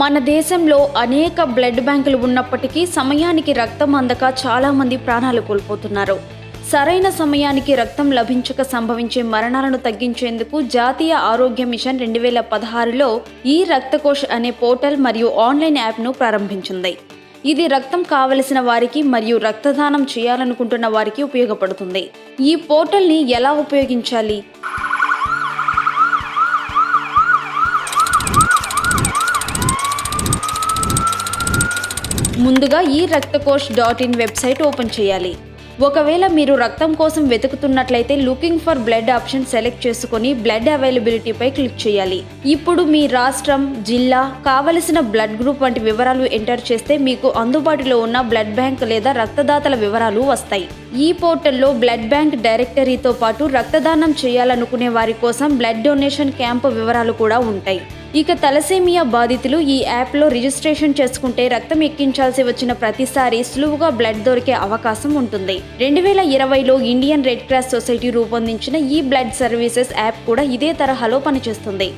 మన దేశంలో అనేక బ్లడ్ బ్యాంకులు ఉన్నప్పటికీ సమయానికి రక్తం అందక చాలామంది ప్రాణాలు కోల్పోతున్నారు. సరైన సమయానికి రక్తం లభించక సంభవించే మరణాలను తగ్గించేందుకు జాతీయ ఆరోగ్య మిషన్ 2016లో ఈ రక్తకోష్ అనే పోర్టల్ మరియు ఆన్లైన్ యాప్ను ప్రారంభించింది. ఇది రక్తం కావలసిన వారికి మరియు రక్తదానం చేయాలనుకుంటున్న వారికి ఉపయోగపడుతుంది. ఈ పోర్టల్ని ఎలా ఉపయోగించాలి? ముందుగా ఈ రక్తకోష్.in వెబ్సైట్ ఓపెన్ చేయాలి. ఒకవేళ మీరు రక్తం కోసం వెతుకుతున్నట్లయితే looking for blood option select చేసుకుని బ్లడ్ అవైలబిలిటీపై క్లిక్ చేయాలి. ఇప్పుడు మీ రాష్ట్రం, జిల్లా, కావలసిన బ్లడ్ గ్రూప్ వంటి వివరాలు ఎంటర్ చేస్తే మీకు అందుబాటులో ఉన్న బ్లడ్ బ్యాంక్ లేదా రక్తదాతల వివరాలు వస్తాయి. ఈ పోర్టల్లో బ్లడ్ బ్యాంక్ డైరెక్టరీతో పాటు రక్తదానం చేయాలనుకునే వారి కోసం బ్లడ్ డొనేషన్ క్యాంపు వివరాలు కూడా ఉంటాయి. ఇక తలసేమియా బాధితులు ఈ యాప్లో రిజిస్ట్రేషన్ చేసుకుంటే రక్తం ఎక్కించాల్సి వచ్చిన ప్రతిసారి సులువుగా బ్లడ్ దొరికే అవకాశం ఉంటుంది. 2020లో ఇండియన్ రెడ్ క్రాస్ సొసైటీ రూపొందించిన ఈ బ్లడ్ సర్వీసెస్ యాప్ కూడా ఇదే తరహాలో పనిచేస్తుంది.